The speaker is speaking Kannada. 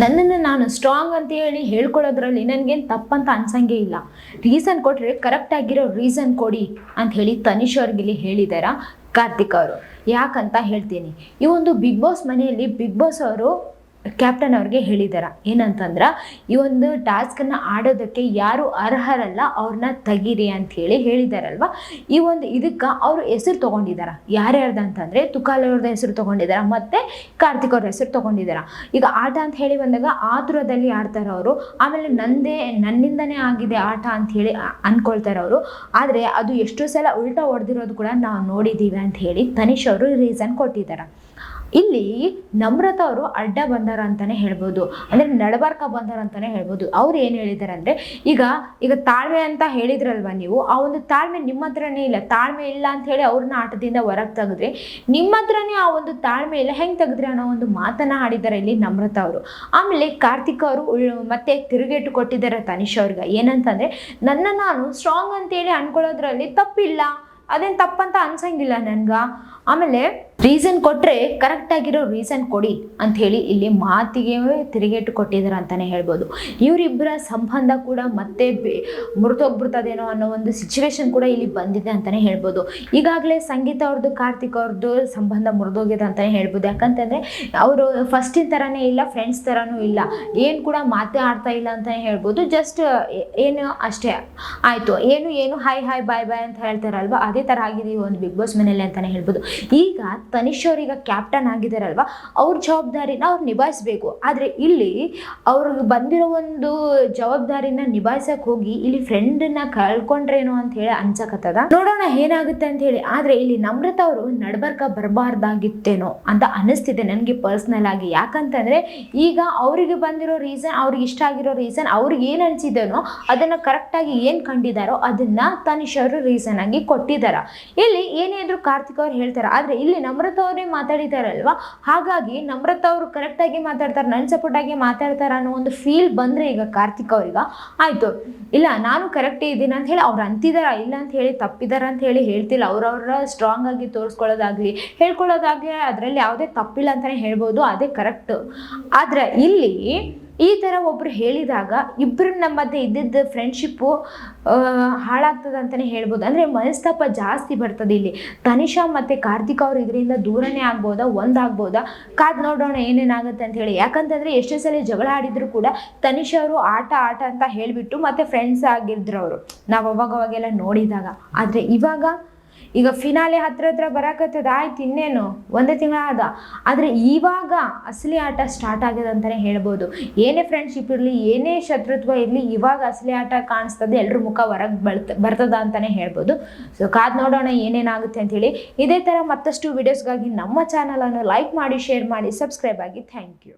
ನನ್ನನ್ನು ನಾನು ಸ್ಟ್ರಾಂಗ್ ಅಂತ ಹೇಳಿ ಹೇಳ್ಕೊಳ್ಳೋದ್ರಲ್ಲಿ ನನಗೇನು ತಪ್ಪಂತ ಅನ್ಸಂಗೇ ಇಲ್ಲ. ರೀಸನ್ ಕೊಟ್ಟರೆ ಕರೆಕ್ಟಾಗಿರೋ ರೀಸನ್ ಕೊಡಿ ಅಂತ ಹೇಳಿ ತನಿಷ್ ಅವ್ರಿಗೆ ಹೇಳಿದಾರ ಕಾರ್ತಿಕ್ ಅವರು. ಯಾಕಂತ ಹೇಳ್ತೀನಿ. ಈ ಒಂದು ಬಿಗ್ ಬಾಸ್ ಮನೆಯಲ್ಲಿ ಬಿಗ್ ಬಾಸ್ ಅವರು ಕ್ಯಾಪ್ಟನ್ ಅವ್ರಿಗೆ ಹೇಳಿದಾರ ಏನಂತಂದ್ರೆ, ಈ ಒಂದು ಟಾಸ್ಕನ್ನು ಆಡೋದಕ್ಕೆ ಯಾರು ಅರ್ಹರಲ್ಲ ಅವ್ರನ್ನ ತೆಗೀರಿ ಅಂತ ಹೇಳಿದಾರಲ್ವ. ಈ ಒಂದು ಇದಕ್ಕೆ ಅವರು ಹೆಸರು ತೊಗೊಂಡಿದ್ದಾರೆ. ಯಾರ್ಯಾರ್ದಂತಂದರೆ ತುಕಾಲಿ ಅವ್ರದ್ದು ಹೆಸರು ತೊಗೊಂಡಿದ್ದಾರೆ ಮತ್ತು ಕಾರ್ತಿಕ್ ಅವ್ರ ಹೆಸರು ತೊಗೊಂಡಿದ್ದಾರೆ. ಈಗ ಆಟ ಅಂತ ಹೇಳಿ ಬಂದಾಗ ಆತುರದಲ್ಲಿ ಆಡ್ತಾರೆ ಅವರು. ಆಮೇಲೆ ನನ್ನಿಂದನೇ ಆಗಿದೆ ಆಟ ಅಂತ ಹೇಳಿ ಅಂದ್ಕೊಳ್ತಾರೆ ಅವರು. ಆದರೆ ಅದು ಎಷ್ಟೋ ಸಲ ಉಲ್ಟಾ ಹೊಡೆದಿರೋದು ಕೂಡ ನಾವು ನೋಡಿದ್ದೀವಿ ಅಂತ ಹೇಳಿ ತನಿಷ್ ಅವರು ರೀಸನ್ ಕೊಟ್ಟಿದ್ದಾರೆ. ಇಲ್ಲಿ ನಮ್ರತಾ ಅವರು ಅಡ್ಡ ಬಂದಾರ ಅಂತಲೇ ಹೇಳ್ಬೋದು, ಅಂದರೆ ನಡಬಾರ್ಕ ಬಂದಾರ ಅಂತಲೇ ಹೇಳ್ಬೋದು. ಅವ್ರು ಏನು ಹೇಳಿದ್ದಾರೆ ಅಂದರೆ, ಈಗ ತಾಳ್ಮೆ ಅಂತ ಹೇಳಿದ್ರಲ್ವ ನೀವು, ಆ ಒಂದು ತಾಳ್ಮೆ ನಿಮ್ಮ ಹತ್ರನೇ ಇಲ್ಲ. ತಾಳ್ಮೆ ಇಲ್ಲ ಅಂತ ಹೇಳಿ ಅವ್ರನ್ನ ಆಟದಿಂದ ಹೊರಗೆ ತೆಗೆದ್ರಿ, ನಿಮ್ಮ ಹತ್ರನೇ ಆ ಒಂದು ತಾಳ್ಮೆ ಇಲ್ಲ, ಹೆಂಗೆ ತೆಗೆದ್ರಿ ಅನ್ನೋ ಒಂದು ಮಾತನ್ನು ಆಡಿದ್ದಾರೆ ಇಲ್ಲಿ ನಮ್ರತಾ ಅವರು. ಆಮೇಲೆ ಕಾರ್ತಿಕ್ ಅವರು ಮತ್ತೆ ತಿರುಗೇಟು ಕೊಟ್ಟಿದ್ದಾರೆ ತನಿಷ್ ಅವ್ರಿಗೆ. ಏನಂತಂದರೆ, ನಾನು ಸ್ಟ್ರಾಂಗ್ ಅಂತೇಳಿ ಅನ್ಕೊಳ್ಳೋದ್ರಲ್ಲಿ ತಪ್ಪಿಲ್ಲ, ಅದೇನು ತಪ್ಪಂತ ಅನ್ಸಂಗಿಲ್ಲ ನನ್ಗೆ. ಆಮೇಲೆ ರೀಸನ್ ಕೊಟ್ಟರೆ ಕರೆಕ್ಟಾಗಿರೋ ರೀಸನ್ ಕೊಡಿ ಅಂಥೇಳಿ ಇಲ್ಲಿ ಮಾತಿಗೆ ತಿರುಗೇಟು ಕೊಟ್ಟಿದ್ದಾರೆ ಅಂತಲೇ ಹೇಳ್ಬೋದು. ಇವರಿಬ್ಬರ ಸಂಬಂಧ ಕೂಡ ಮತ್ತೆ ಮುರಿದೋಗ್ಬಿಡ್ತದೇನೋ ಅನ್ನೋ ಒಂದು ಸಿಚುವೇಶನ್ ಕೂಡ ಇಲ್ಲಿ ಬಂದಿದೆ ಅಂತಲೇ ಹೇಳ್ಬೋದು. ಈಗಾಗಲೇ ಸಂಗೀತ ಅವ್ರದ್ದು ಕಾರ್ತಿಕ್ ಅವ್ರದ್ದು ಸಂಬಂಧ ಮುರಿದೋಗಿದೆ ಅಂತಲೇ ಹೇಳ್ಬೋದು. ಯಾಕಂತಂದರೆ ಅವರು ಫಸ್ಟಿನ ಥರನೇ ಇಲ್ಲ, ಫ್ರೆಂಡ್ಸ್ ಥರನೂ ಇಲ್ಲ, ಏನು ಕೂಡ ಮಾತೇ ಆಡ್ತಾ ಇಲ್ಲ ಅಂತಲೇ ಹೇಳ್ಬೋದು. ಜಸ್ಟ್ ಏನು ಅಷ್ಟೇ ಆಯಿತು, ಏನು ಹಾಯ್ ಬಾಯ್ ಅಂತ ಹೇಳ್ತಾರಲ್ವ, ಅದೇ ಥರ ಆಗಿದೆ ಈ ಒಂದು ಬಿಗ್ ಬಾಸ್ ಮನೆಯಲ್ಲಿ ಅಂತಲೇ ಹೇಳ್ಬೋದು. ಈಗ ತನಿಷ್ ಅವ್ರೀಗ ಕ್ಯಾಪ್ಟನ್ ಆಗಿದ್ದಾರಲ್ವ, ಅವ್ರ ಜವಾಬ್ದಾರಿನ ಅವ್ರು ನಿಭಾಯಿಸ್ಬೇಕು. ಆದರೆ ಇಲ್ಲಿ ಅವ್ರಿಗೆ ಬಂದಿರೋ ಒಂದು ಜವಾಬ್ದಾರಿನ ನಿಭಾಯಿಸಕ್ಕೆ ಹೋಗಿ ಇಲ್ಲಿ ಫ್ರೆಂಡನ್ನ ಕಳ್ಕೊಂಡ್ರೇನೋ ಅಂತ ಹೇಳಿ ಅನ್ಸಕತ್ತದ. ನೋಡೋಣ ಏನಾಗುತ್ತೆ ಅಂತ ಹೇಳಿ. ಆದರೆ ಇಲ್ಲಿ ನಮ್ರತಾ ಅವರು ನಡ್ಬರ್ಕ ಬರಬಾರ್ದಾಗಿತ್ತೇನೋ ಅಂತ ಅನ್ನಿಸ್ತಿದೆ ನನಗೆ ಪರ್ಸ್ನಲ್ ಆಗಿ. ಯಾಕಂತಂದರೆ ಈಗ ಅವರಿಗೆ ಬಂದಿರೋ ರೀಸನ್, ಅವ್ರಿಗೆ ಇಷ್ಟ ಆಗಿರೋ ರೀಸನ್, ಅವ್ರಿಗೆ ಏನು ಅನಿಸಿದೇನೋ ಅದನ್ನು ಕರೆಕ್ಟಾಗಿ ಏನು ಕಂಡಿದ್ದಾರೋ ಅದನ್ನು ತನಿಷ್ ಅವರು ರೀಸನ್ ಆಗಿ ಕೊಟ್ಟಿದ್ದಾರೆ. ಇಲ್ಲಿ ಏನೇ ಇದ್ರು ಕಾರ್ತಿಕ್ ಅವ್ರು ಹೇಳ್ತಾರೆ, ಆದರೆ ಇಲ್ಲಿ ನಮ್ರತಾ ಅವರೇ ಮಾತಾಡಿದಾರಲ್ವ, ಹಾಗಾಗಿ ನಮ್ರತಾ ಅವರು ಕರೆಕ್ಟಾಗಿ ಮಾತಾಡ್ತಾರೆ, ನನ್ನ ಸಪೋರ್ಟ್ ಆಗಿ ಮಾತಾಡ್ತಾರೆ ಅನ್ನೋ ಒಂದು ಫೀಲ್ ಬಂದರೆ ಈಗ ಕಾರ್ತಿಕ್ ಅವ್ರಿಗೆ ಆಯಿತು, ಇಲ್ಲ ನಾನು ಕರೆಕ್ಟೇ ಇದ್ದೀನಿ ಅಂತ ಹೇಳಿ ಅವ್ರು ಅಂತಿದಾರ, ಇಲ್ಲ ಅಂತ ಹೇಳಿ ತಪ್ಪಿದಾರ ಅಂತ ಹೇಳಿ ಹೇಳ್ತಿಲ್ಲ. ಅವ್ರವ್ರ ಸ್ಟ್ರಾಂಗ್ ಆಗಿ ತೋರಿಸ್ಕೊಳ್ಳೋದಾಗ್ಲಿ ಹೇಳ್ಕೊಳ್ಳೋದಾಗ್ಲಿ ಅದರಲ್ಲಿ ಯಾವುದೇ ತಪ್ಪಿಲ್ಲ ಅಂತಲೇ ಹೇಳ್ಬೋದು, ಅದೇ ಕರೆಕ್ಟ್. ಆದರೆ ಇಲ್ಲಿ ಈ ಥರ ಒಬ್ಬರು ಹೇಳಿದಾಗ ಇಬ್ಬರು ನಮ್ಮ ಮಧ್ಯೆ ಇದ್ದಿದ್ದ ಫ್ರೆಂಡ್ಶಿಪ್ಪು ಹಾಳಾಗ್ತದೆ ಅಂತಲೇ ಹೇಳ್ಬೋದು. ಅಂದರೆ ಮನಸ್ತಾಪ ಜಾಸ್ತಿ ಬರ್ತದೆ ಇಲ್ಲಿ. ತನಿಷಾ ಮತ್ತು ಕಾರ್ತಿಕ್ ಅವರು ಇದರಿಂದ ದೂರನೇ ಆಗ್ಬೋದಾ, ಒಂದಾಗ್ಬೋದಾ, ಕಾದು ನೋಡೋಣ ಏನೇನಾಗುತ್ತೆ ಅಂತ ಹೇಳಿ. ಯಾಕಂತಂದರೆ ಎಷ್ಟೋ ಸಲ ಜಗಳ ಆಡಿದ್ರು ಕೂಡ ತನಿಷಾ ಅವರು ಆಟ ಅಂತ ಹೇಳಿಬಿಟ್ಟು ಮತ್ತೆ ಫ್ರೆಂಡ್ಸ್ ಆಗಿದ್ರು ಅವರು, ನಾವು ಅವಾಗೆಲ್ಲ ನೋಡಿದಾಗ. ಆದರೆ ಈಗ ಫಿನಾಲೆ ಹತ್ರ ಬರಕತ್ತದ, ಆಯ್ತು ಇನ್ನೇನು ಒಂದೇ ತಿಂಗಳ ಆದ. ಆದರೆ ಇವಾಗ ಅಸಲಿ ಆಟ ಸ್ಟಾರ್ಟ್ ಆಗಿದೆ ಅಂತಲೇ ಹೇಳ್ಬೋದು. ಏನೇ ಫ್ರೆಂಡ್ಶಿಪ್ ಇರಲಿ, ಏನೇ ಶತ್ರುತ್ವ ಇರಲಿ, ಇವಾಗ ಅಸಲಿ ಆಟ ಕಾಣಿಸ್ತದೆ, ಎಲ್ಲರ ಮುಖ ಹೊರಗೆ ಬರ್ತದ ಅಂತಲೇ ಹೇಳ್ಬೋದು. ಸೊ ಕಾದು ನೋಡೋಣ ಏನೇನಾಗುತ್ತೆ ಅಂಥೇಳಿ. ಇದೇ ಥರ ಮತ್ತಷ್ಟು ವಿಡಿಯೋಸ್ಗಾಗಿ ನಮ್ಮ ಚಾನಲನ್ನು ಲೈಕ್ ಮಾಡಿ, ಶೇರ್ ಮಾಡಿ, ಸಬ್ಸ್ಕ್ರೈಬ್ ಆಗಿ. Thank you.